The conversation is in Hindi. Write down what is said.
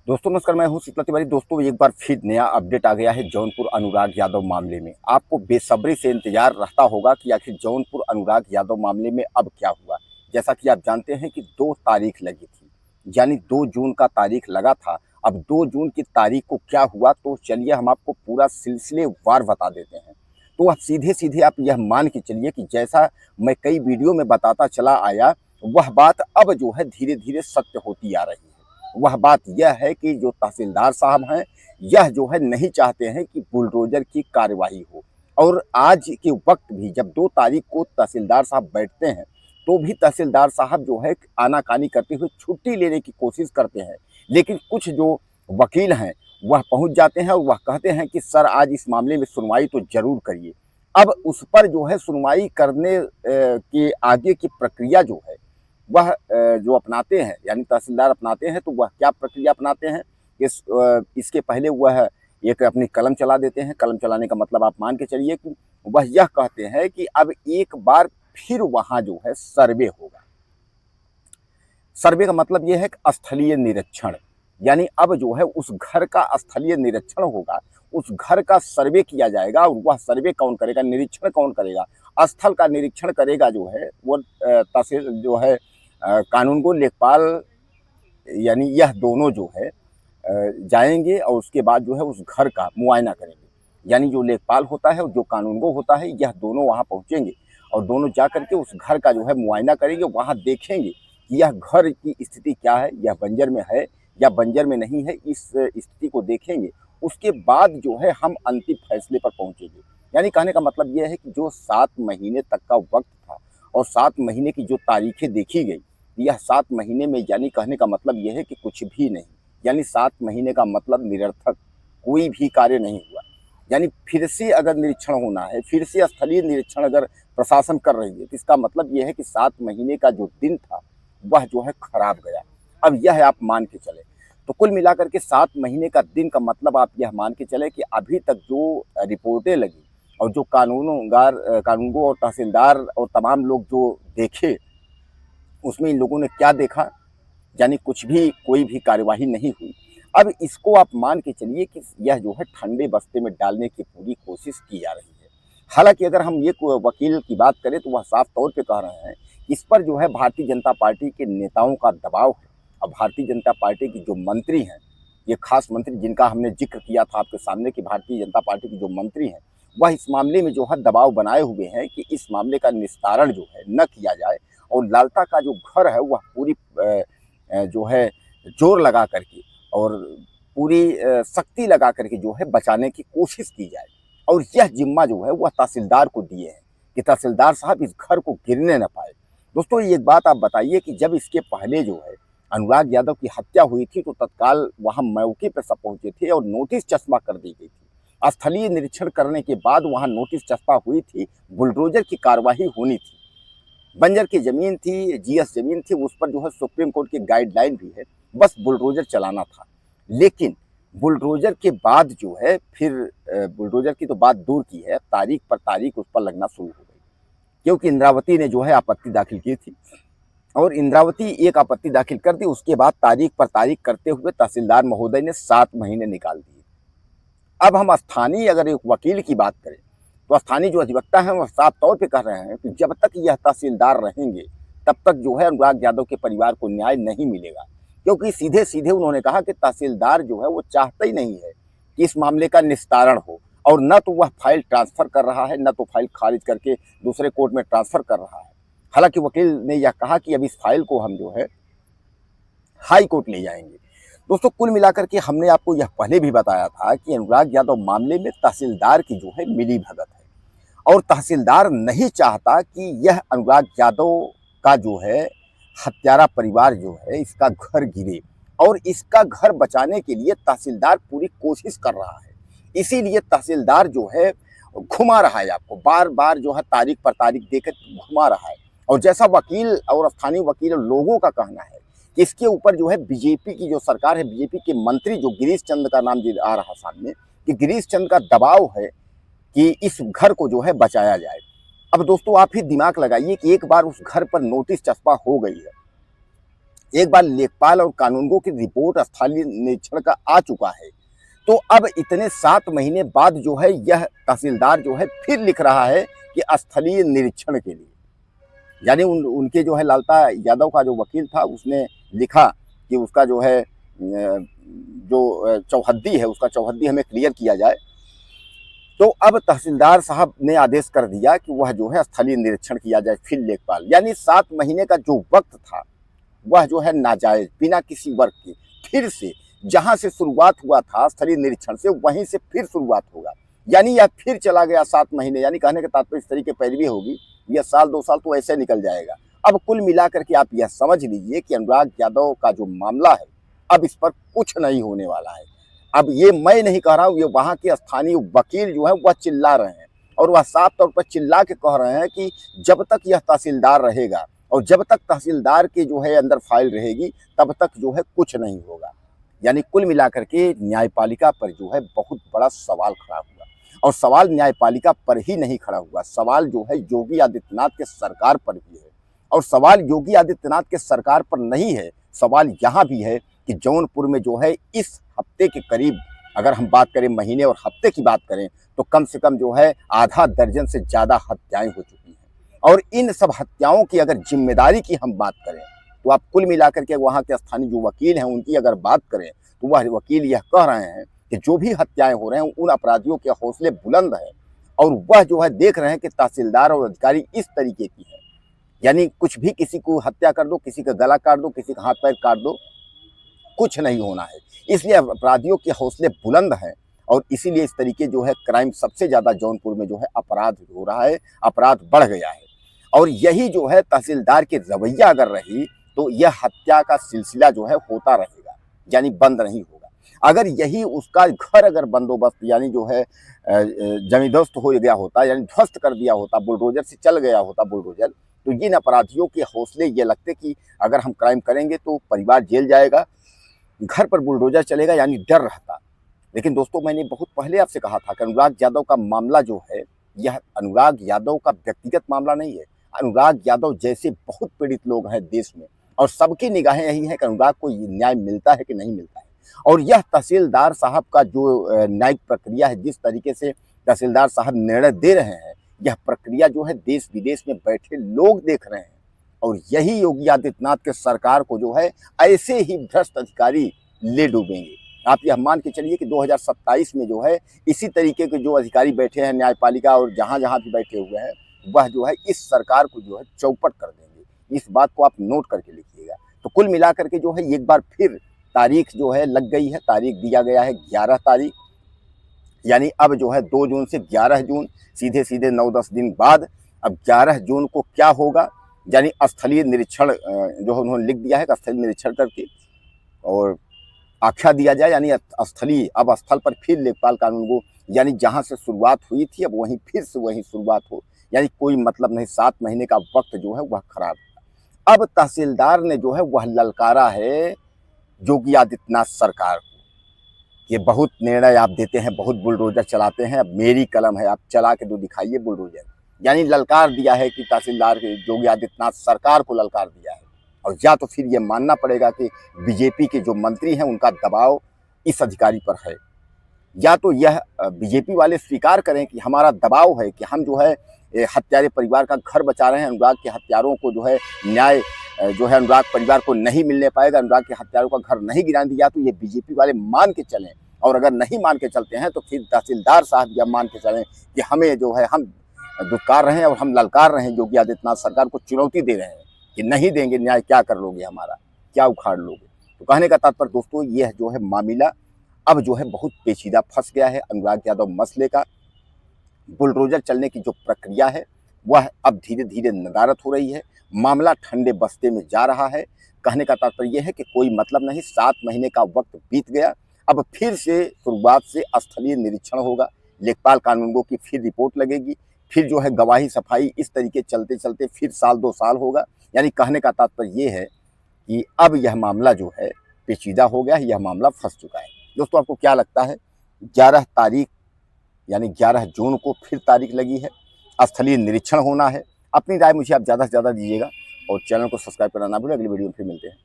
दोस्तों नमस्कार, मैं हूं शीतल तिवारी। दोस्तों एक बार फिर नया अपडेट आ गया है जौनपुर अनुराग यादव मामले में। आपको बेसब्री से इंतजार रहता होगा कि आखिर जौनपुर अनुराग यादव मामले में अब क्या हुआ। जैसा कि आप जानते हैं कि 2 तारीख लगी थी, यानी 2 जून का तारीख लगा था। अब 2 जून की तारीख को क्या हुआ, तो चलिए हम आपको पूरा सिलसिलेवार बता देते हैं। तो आप सीधे सीधे आप यह मान के चलिए कि जैसा मैं कई वीडियो में बताता चला आया, वह बात अब जो है धीरे धीरे सत्य होती आ रही है। वह बात यह है कि जो तहसीलदार साहब हैं, यह जो है नहीं चाहते हैं कि बुलडोजर की कार्यवाही हो। और आज के वक्त भी जब 2 तारीख को तहसीलदार साहब बैठते हैं, तो भी तहसीलदार साहब जो है आनाकानी करते हुए छुट्टी लेने की कोशिश करते हैं। लेकिन कुछ जो वकील हैं, वह पहुंच जाते हैं और वह कहते हैं कि सर आज इस मामले में सुनवाई तो जरूर करिए। अब उस पर जो है सुनवाई करने के आगे की प्रक्रिया जो है वह जो अपनाते हैं, यानी तहसीलदार अपनाते हैं, तो वह क्या प्रक्रिया अपनाते हैं। इसके पहले वह एक अपनी कलम चला देते हैं। कलम चलाने का मतलब आप मान के चलिए कि वह यह कहते हैं कि अब एक बार फिर वहाँ जो है सर्वे होगा। सर्वे का मतलब यह है कि स्थलीय निरीक्षण, यानी अब जो है उस घर का स्थलीय निरीक्षण होगा। उस घर का सर्वे किया जाएगा। और वह सर्वे कौन करेगा, निरीक्षण कौन करेगा, स्थल का निरीक्षण करेगा जो है वो तहसील जो है कानूनगो लेखपाल, यानी यह दोनों जो है जाएंगे और उसके बाद जो है उस घर का मुआयना करेंगे। यानी जो लेखपाल होता है और जो कानूनगो होता है, यह दोनों वहाँ पहुँचेंगे और दोनों जा करके उस घर का जो है मुआयना करेंगे। वहाँ देखेंगे कि यह घर की स्थिति क्या है, यह बंजर में है या बंजर में नहीं है, इस स्थिति को देखेंगे। उसके बाद जो है हम अंतिम फैसले पर पहुँचेंगे। यानी कहने का मतलब यह है कि जो 7 महीने तक का वक्त था और 7 महीने की जो तारीखें देखी गई, यह 7 महीने में, यानी कहने का मतलब यह है कि कुछ भी नहीं। यानी 7 महीने का मतलब निरर्थक, कोई भी कार्य नहीं हुआ। यानी फिर से अगर निरीक्षण होना है, फिर से स्थलीय निरीक्षण अगर प्रशासन कर रही है, तो इसका मतलब यह है कि 7 महीने का जो दिन था वह जो है खराब गया। अब यह आप मान के चले तो कुल मिलाकर के 7 महीने का दिन का मतलब आप यह मान के चले कि अभी तक जो रिपोर्टें लगी और जो कानूनगो और तहसीलदार और तमाम लोग जो देखे, उसमें इन लोगों ने क्या देखा, यानी कुछ भी, कोई भी कार्यवाही नहीं हुई। अब इसको आप मान के चलिए कि यह जो है ठंडे बस्ते में डालने की पूरी कोशिश की जा रही है। हालांकि अगर हम ये वकील की बात करें तो वह साफ तौर पे कह रहे हैं इस पर जो है भारतीय जनता पार्टी के नेताओं का दबाव है। अब भारतीय जनता पार्टी की जो मंत्री हैं, ये खास मंत्री जिनका हमने जिक्र किया था आपके सामने कि भारतीय जनता पार्टी की जो मंत्री हैं, वह इस मामले में जो है दबाव बनाए हुए हैं कि इस मामले का निस्तारण जो है न किया जाए और लालता का जो घर है वह पूरी जो है जोर लगा करके और पूरी शक्ति लगा करके जो है बचाने की कोशिश की जाए। और यह जिम्मा जो है वह तहसीलदार को दिए हैं कि तहसीलदार साहब इस घर को गिरने न पाए। दोस्तों एक बात आप बताइए कि जब इसके पहले जो है अनुराग यादव की हत्या हुई थी, तो तत्काल वहां मौके पर सब पहुंचे थे और नोटिस चस्पा कर दी गई थी। स्थलीय निरीक्षण करने के बाद वहां नोटिस चस्पा हुई थी, बुलडोजर की कार्यवाही होनी थी। बंजर की जमीन थी, जीएस जमीन थी, उस पर जो है सुप्रीम कोर्ट की गाइडलाइन भी है, बस बुलडोजर चलाना था। लेकिन बुलडोजर के बाद जो है फिर बुलडोजर की तो बात दूर की है, तारीख पर तारीख उस पर लगना शुरू हो गई, क्योंकि इंद्रावती ने जो है आपत्ति दाखिल की थी और इंद्रावती एक आपत्ति दाखिल कर दी। उसके बाद तारीख पर तारीख करते हुए तहसीलदार महोदय ने 7 महीने निकाल दिए। अब हम स्थानीय अगर एक वकील की बात करें तो स्थानीय जो अधिवक्ता हैं वह साफ तौर पे कह रहे हैं कि जब तक यह तहसीलदार रहेंगे तब तक जो है अनुराग यादव के परिवार को न्याय नहीं मिलेगा। क्योंकि सीधे सीधे उन्होंने कहा कि तहसीलदार जो है वो चाहता ही नहीं है कि इस मामले का निस्तारण हो, और न तो वह फाइल ट्रांसफर कर रहा है, न तो फाइल खारिज करके दूसरे कोर्ट में ट्रांसफर कर रहा है। हालांकि वकील ने यह कहा कि अब इस फाइल को हम जो है हाई कोर्ट ले जाएंगे। दोस्तों कुल मिलाकर के हमने आपको यह पहले भी बताया था कि अनुराग यादव मामले में तहसीलदार की जो है मिली भगत है और तहसीलदार नहीं चाहता कि यह अनुराग यादव का जो है हत्यारा परिवार जो है इसका घर गिरे, और इसका घर बचाने के लिए तहसीलदार पूरी कोशिश कर रहा है। इसीलिए तहसीलदार जो है घुमा रहा है, आपको बार बार जो है तारीख पर तारीख देकर घुमा रहा है। और जैसा वकील और स्थानीय वकील लोगों का कहना है कि इसके ऊपर जो है बीजेपी की जो सरकार है, बीजेपी के मंत्री जो गिरीश चंद का नाम आ रहा सामने, कि गिरीश चंद का दबाव है कि इस घर को जो है बचाया जाए। अब दोस्तों आप ही दिमाग लगाइए कि एक बार उस घर पर नोटिस चस्पा हो गई है, एक बार लेखपाल और कानूनगो की रिपोर्ट स्थलीय निरीक्षण का आ चुका है, तो अब इतने 7 महीने बाद जो है यह तहसीलदार जो है फिर लिख रहा है कि स्थलीय निरीक्षण के लिए, यानी उनके जो है लालता यादव का जो वकील था उसने लिखा कि उसका जो है जो चौहद्दी है उसका चौहद्दी हमें क्लियर किया जाए। तो अब तहसीलदार साहब ने आदेश कर दिया कि वह जो है स्थलीय निरीक्षण किया जाए फिर लेखपाल, यानी 7 महीने का जो वक्त था वह जो है नाजायज बिना किसी वर्क के फिर से जहां से शुरुआत हुआ था स्थलीय निरीक्षण से वहीं से फिर शुरुआत होगा, यानी यह फिर चला गया 7 महीने, यानी कहने का तात्पर्य इस तरीके पैरवी होगी, यह साल 2 साल तो ऐसे निकल जाएगा। अब कुल मिलाकर के आप यह समझ लीजिए कि अनुराग यादव का जो मामला है अब इस पर कुछ नहीं होने वाला है। अब ये मैं नहीं कह रहा हूँ, ये वहाँ के स्थानीय वकील जो है वह चिल्ला रहे हैं और वह साफ तौर पर चिल्ला के कह रहे हैं कि जब तक यह तहसीलदार रहेगा और जब तक तहसीलदार के जो है अंदर फाइल रहेगी तब तक जो है कुछ नहीं होगा। यानी कुल मिलाकर के न्यायपालिका पर जो है बहुत बड़ा सवाल खड़ा हुआ, और सवाल न्यायपालिका पर ही नहीं खड़ा हुआ, सवाल जो है योगी आदित्यनाथ के सरकार पर भी है। और सवाल योगी आदित्यनाथ के सरकार पर नहीं है, सवाल यहाँ भी है कि जौनपुर में जो है इस हफ्ते के करीब, अगर हम बात करें महीने और हफ्ते की बात करें, तो कम से कम जो है आधा दर्जन से ज़्यादा हत्याएं हो चुकी हैं। और इन सब हत्याओं की अगर जिम्मेदारी की हम बात करें तो आप कुल मिलाकर के वहाँ के स्थानीय जो वकील हैं उनकी अगर बात करें तो वह वकील यह कह रहे हैं कि जो भी हत्याएं हो रहे हैं उन अपराधियों के हौसले बुलंद हैं, और वह जो है देख रहे हैं कि तहसीलदार और अधिकारी इस तरीके की है, यानी कुछ भी किसी को हत्या कर दो, किसी का गला काट दो, किसी का हाथ पैर काट दो, कुछ नहीं होना है। इसलिए अपराधियों के हौसले बुलंद हैं और इसीलिए इस तरीके जो है क्राइम सबसे ज़्यादा जौनपुर में जो है अपराध हो रहा है, अपराध बढ़ गया है। और यही जो है तहसीलदार की रवैया अगर रही तो यह हत्या का सिलसिला जो है होता रहेगा, यानी बंद नहीं होगा। अगर यही उसका घर अगर बंदोबस्त यानी जो है जमींदोस्त हो गया होता, यानी ध्वस्त कर दिया होता, बुलडोजर से चल गया होता बुलडोजर, तो इन अपराधियों के हौसले ये लगते कि अगर हम क्राइम करेंगे तो परिवार जेल जाएगा, घर पर बुलडोजर चलेगा, यानी डर रहता। लेकिन दोस्तों मैंने बहुत पहले आपसे कहा था कि अनुराग यादव का मामला जो है यह अनुराग यादव का व्यक्तिगत मामला नहीं है। अनुराग यादव जैसे बहुत पीड़ित लोग हैं देश में और सबकी निगाहें यही है कि अनुराग को न्याय मिलता है कि नहीं मिलता है। और यह तहसीलदार साहब का जो न्यायिक प्रक्रिया है, जिस तरीके से तहसीलदार साहब निर्णय दे रहे हैं, यह प्रक्रिया जो है देश विदेश में बैठे लोग देख रहे हैं। और यही योगी आदित्यनाथ के सरकार को जो है ऐसे ही भ्रष्ट अधिकारी ले डूबेंगे। आप यह मान के चलिए कि 2027 में जो है इसी तरीके के जो अधिकारी बैठे हैं न्यायपालिका और जहाँ जहाँ भी बैठे हुए हैं, वह जो है इस सरकार को जो है चौपट कर देंगे। इस बात को आप नोट करके लिखिएगा। तो कुल मिलाकर के जो है एक बार फिर तारीख जो है लग गई है, तारीख दिया गया है 11 तारीख, यानी अब जो है 2 जून से 11 जून, सीधे सीधे 9-10 दिन बाद अब 11 जून को क्या होगा, यानी स्थलीय निरीक्षण जो उन्होंने लिख दिया है कि स्थलीय निरीक्षण करके और आख्या दिया जाए, यानी स्थलीय अब स्थल पर फिर लेखपाल कानून को, यानी जहाँ से शुरुआत हुई थी अब वहीं फिर से वहीं शुरुआत हो, यानी कोई मतलब नहीं। 7 महीने का वक्त जो है वह खराब है। अब तहसीलदार ने जो है वह ललकारा है योगी आदित्यनाथ सरकार को, ये बहुत निर्णय आप देते हैं, बहुत बुलडोजर चलाते हैं, अब मेरी कलम है, आप चला के तो दिखाइए बुलडोजर। यानी ललकार दिया है कि तहसीलदार योगी आदित्यनाथ सरकार को ललकार दिया है। और या तो फिर ये मानना पड़ेगा कि बीजेपी के जो मंत्री हैं उनका दबाव इस अधिकारी पर है, या तो यह बीजेपी वाले स्वीकार करें कि हमारा दबाव है कि हम जो है हत्यारे परिवार का घर बचा रहे हैं, अनुराग के हत्यारों को जो है न्याय जो है अनुराग परिवार को नहीं मिलने पाएगा, अनुराग के हत्यारों का घर नहीं गिरा दिया, तो ये बीजेपी वाले मान के चलें। और अगर नहीं मान के चलते हैं तो फिर तहसीलदार साहब यह मान के चलें कि हमें जो है हम दुत्कार रहे हैं और हम ललकार रहे हैं, योगी आदित्यनाथ सरकार को चुनौती दे रहे हैं कि नहीं देंगे न्याय, क्या कर लोगे, हमारा क्या उखाड़ लोगे। तो कहने का तात्पर्य दोस्तों यह जो है मामला अब जो है बहुत पेचीदा फंस गया है। अनुराग यादव मसले का बुलडोजर चलने की जो प्रक्रिया है वह अब धीरे धीरे नदारद हो रही है, मामला ठंडे बस्ते में जा रहा है। कहने का तात्पर्य यह है कि कोई मतलब नहीं, 7 महीने का वक्त बीत गया, अब फिर से शुरुआत से स्थलीय निरीक्षण होगा, लेखपाल कानूनगो की फिर रिपोर्ट लगेगी, फिर जो है गवाही सफाई, इस तरीके चलते चलते फिर साल 2 साल होगा। यानी कहने का तात्पर्य ये है कि अब यह मामला जो है पेचीदा हो गया है, यह मामला फंस चुका है। दोस्तों आपको क्या लगता है? 11 तारीख यानी 11 जून को फिर तारीख लगी है, स्थलीय निरीक्षण होना है। अपनी राय मुझे आप ज़्यादा से ज़्यादा दीजिएगा और चैनल को सब्सक्राइब करना ना भूलें। अगली वीडियो में फिर मिलते हैं।